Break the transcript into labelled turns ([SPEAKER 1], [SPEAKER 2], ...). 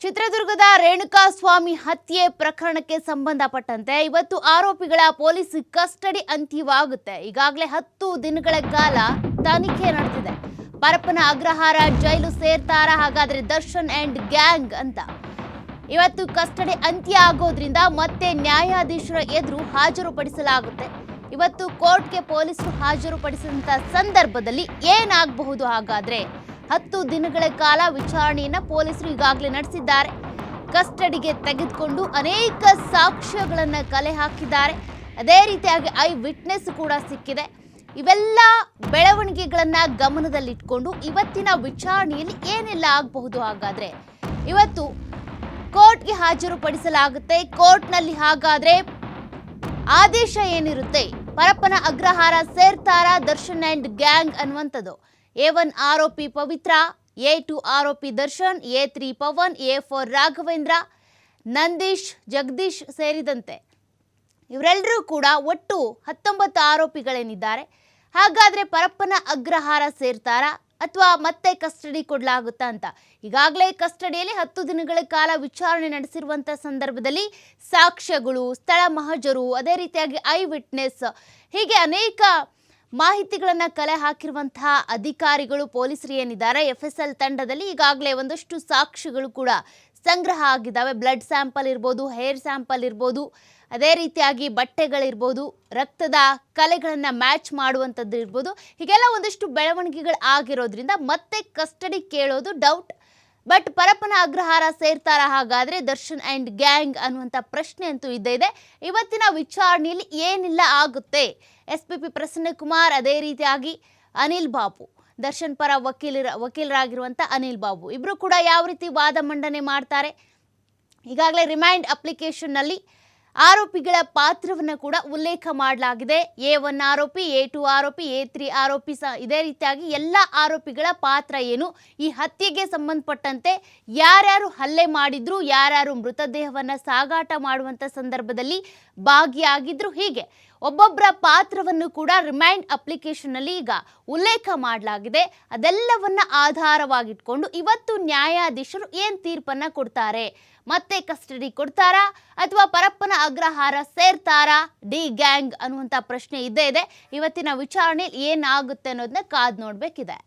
[SPEAKER 1] ಚಿತ್ರದುರ್ಗದ ರೇಣುಕಾಸ್ವಾಮಿ ಹತ್ಯೆ ಪ್ರಕರಣಕ್ಕೆ ಸಂಬಂಧಪಟ್ಟಂತೆ ಇವತ್ತು ಆರೋಪಿಗಳ ಪೊಲೀಸ್ ಕಸ್ಟಡಿ ಅಂತ್ಯವಾಗುತ್ತೆ. ಈಗಾಗಲೇ 10 ದಿನಗಳ ಕಾಲ ತನಿಖೆ ನಡೆದಿದೆ. ಪರಪ್ಪನ ಅಗ್ರಹಾರ ಜೈಲು ಸೇರ್ತಾರಾ ಹಾಗಾದ್ರೆ ದರ್ಶನ್ ಅಂಡ್ ಗ್ಯಾಂಗ್ ಅಂತ. ಇವತ್ತು ಕಸ್ಟಡಿ ಅಂತ್ಯ ಆಗೋದ್ರಿಂದ ಮತ್ತೆ ನ್ಯಾಯಾಧೀಶರ ಎದುರು ಹಾಜರುಪಡಿಸಲಾಗುತ್ತೆ. ಇವತ್ತು ಕೋರ್ಟ್ಗೆ ಪೊಲೀಸರು ಹಾಜರುಪಡಿಸಿದಂತ ಸಂದರ್ಭದಲ್ಲಿ ಏನಾಗಬಹುದು ಹಾಗಾದ್ರೆ 10 ದಿನಗಳ ಕಾಲ ವಿಚಾರಣೆಯನ್ನು ಪೊಲೀಸರು ಈಗಾಗಲೇ ನಡೆಸಿದ್ದಾರೆ. ಕಸ್ಟಡಿಗೆ ತೆಗೆದುಕೊಂಡು ಅನೇಕ ಸಾಕ್ಷ್ಯಗಳನ್ನು ಕಲೆ ಹಾಕಿದ್ದಾರೆ. ಅದೇ ರೀತಿಯಾಗಿ ಐ ವಿಟ್ನೆಸ್ ಕೂಡ ಸಿಕ್ಕಿದೆ. ಇವೆಲ್ಲ ಬೆಳವಣಿಗೆಗಳನ್ನು ಗಮನದಲ್ಲಿಟ್ಕೊಂಡು ಇವತ್ತಿನ ವಿಚಾರಣೆಯಲ್ಲಿ ಏನೆಲ್ಲ ಆಗಬಹುದು ಹಾಗಾದ್ರೆ ಇವತ್ತು ಕೋರ್ಟ್ಗೆ ಹಾಜರುಪಡಿಸಲಾಗುತ್ತೆ. ಕೋರ್ಟ್ನಲ್ಲಿ ಹಾಗಾದ್ರೆ ಆದೇಶ ಏನಿರುತ್ತೆ? ಪರಪ್ಪನ ಅಗ್ರಹಾರ ಸೇರ್ತಾರಾ ದರ್ಶನ್ ಅಂಡ್ ಗ್ಯಾಂಗ್ ಅನ್ನುವಂಥದ್ದು. A1 ಆರೋಪಿ ಪವಿತ್ರ, A2 ಆರೋಪಿ ದರ್ಶನ್, A3 ಪವನ್, A4 ರಾಘವೇಂದ್ರ, ನಂದೀಶ್, ಜಗದೀಶ್ ಸೇರಿದಂತೆ ಇವರೆಲ್ಲರೂ ಕೂಡ ಒಟ್ಟು 19 ಆರೋಪಿಗಳೇನಿದ್ದಾರೆ. ಹಾಗಾದ್ರೆ ಪರಪ್ಪನ ಅಗ್ರಹಾರ ಸೇರ್ತಾರಾ ಅಥವಾ ಮತ್ತೆ ಕಸ್ಟಡಿ ಕೊಡಲಾಗುತ್ತಾ ಅಂತ. ಈಗಾಗಲೇ ಕಸ್ಟಡಿಯಲ್ಲಿ 10 ದಿನಗಳ ಕಾಲ ವಿಚಾರಣೆ ನಡೆಸಿರುವಂಥ ಸಂದರ್ಭದಲ್ಲಿ ಸಾಕ್ಷ್ಯಗಳು, ಸ್ಥಳ ಮಹಜರು, ಅದೇ ರೀತಿಯಾಗಿ ಐ ವಿಟ್ನೆಸ್ ಹೀಗೆ ಅನೇಕ ಮಾಹಿತಿಗಳನ್ನು ಕಲೆ ಹಾಕಿರುವಂತಹ ಅಧಿಕಾರಿಗಳು ಪೊಲೀಸರು ಏನಿದ್ದಾರೆ FSL ತಂಡದಲ್ಲಿ ಈಗಾಗಲೇ ಒಂದಷ್ಟು ಸಾಕ್ಷಿಗಳು ಕೂಡ ಸಂಗ್ರಹ ಆಗಿದ್ದಾವೆ. ಬ್ಲಡ್ ಸ್ಯಾಂಪಲ್ ಇರ್ಬೋದು, ಹೇರ್ ಸ್ಯಾಂಪಲ್ ಇರ್ಬೋದು, ಅದೇ ರೀತಿಯಾಗಿ ಬಟ್ಟೆಗಳಿರ್ಬೋದು, ರಕ್ತದ ಕಲೆಗಳನ್ನು ಮ್ಯಾಚ್ ಮಾಡುವಂಥದ್ದು ಇರ್ಬೋದು. ಹೀಗೆಲ್ಲ ಒಂದಷ್ಟು ಬೆಳವಣಿಗೆಗಳು ಆಗಿರೋದ್ರಿಂದ ಮತ್ತೆ ಕಸ್ಟಡಿ ಕೇಳೋದು ಡೌಟ್. ಬಟ್ ಪರಪ್ಪನ ಅಗ್ರಹಾರ ಸೇರ್ತಾರಾ ಹಾಗಾದರೆ ದರ್ಶನ್ ಆ್ಯಂಡ್ ಗ್ಯಾಂಗ್ ಅನ್ನುವಂಥ ಪ್ರಶ್ನೆ ಅಂತೂ ಇದ್ದೇ ಇದೆ. ಇವತ್ತಿನ ವಿಚಾರಣೆಯಲ್ಲಿ ಏನೆಲ್ಲ ಆಗುತ್ತೆ? SPP ಪ್ರಸನ್ನಕುಮಾರ್, ಅದೇ ರೀತಿಯಾಗಿ ಅನಿಲ್ ಬಾಬು, ದರ್ಶನ್ ಪರ ವಕೀಲರಾಗಿರುವಂಥ ಅನಿಲ್ ಬಾಬು ಇಬ್ಬರು ಕೂಡ ಯಾವ ರೀತಿ ವಾದ ಮಂಡನೆ ಮಾಡ್ತಾರೆ? ಈಗಾಗಲೇ ರಿಮೈಂಡ್ ಅಪ್ಲಿಕೇಶನ್ನಲ್ಲಿ ಆರೋಪಿಗಳ ಪಾತ್ರವನ್ನು ಕೂಡ ಉಲ್ಲೇಖ ಮಾಡಲಾಗಿದೆ. A1 ಆರೋಪಿ, A2 ಆರೋಪಿ, A3 ಆರೋಪಿ ಇದೇ ರೀತಿಯಾಗಿ ಎಲ್ಲ ಆರೋಪಿಗಳ ಪಾತ್ರ ಏನು, ಈ ಹತ್ಯೆಗೆ ಸಂಬಂಧಪಟ್ಟಂತೆ ಯಾರ್ಯಾರು ಹಲ್ಲೆ ಮಾಡಿದ್ರು, ಯಾರ್ಯಾರು ಮೃತದೇಹವನ್ನು ಸಾಗಾಟ ಮಾಡುವಂಥ ಸಂದರ್ಭದಲ್ಲಿ ಭಾಗಿಯಾಗಿದ್ರು, ಹೀಗೆ ಒಬ್ಬೊಬ್ಬರ ಪಾತ್ರವನ್ನು ಕೂಡ ರಿಮೈಂಡ್ ಅಪ್ಲಿಕೇಶನ್ನಲ್ಲಿ ಈಗ ಉಲ್ಲೇಖ ಮಾಡಲಾಗಿದೆ. ಅದೆಲ್ಲವನ್ನ ಆಧಾರವಾಗಿಟ್ಕೊಂಡು ಇವತ್ತು ನ್ಯಾಯಾಧೀಶರು ಏನು ತೀರ್ಪನ್ನು ಕೊಡ್ತಾರೆ? ಮತ್ತೆ ಕಸ್ಟಡಿ ಕೊಡ್ತಾರಾ ಅಥವಾ ಪರಪ್ಪನ ಅಗ್ರಹಾರ ಸೇರ್ತಾರಾ ಡಿ ಗ್ಯಾಂಗ್ ಅನ್ನುವಂಥ ಪ್ರಶ್ನೆ ಇದ್ದೇ ಇದೆ. ಇವತ್ತಿನ ವಿಚಾರಣೆಯಲ್ಲಿ ಏನಾಗುತ್ತೆ ಅನ್ನೋದನ್ನ ಕಾದು ನೋಡಬೇಕಿದೆ.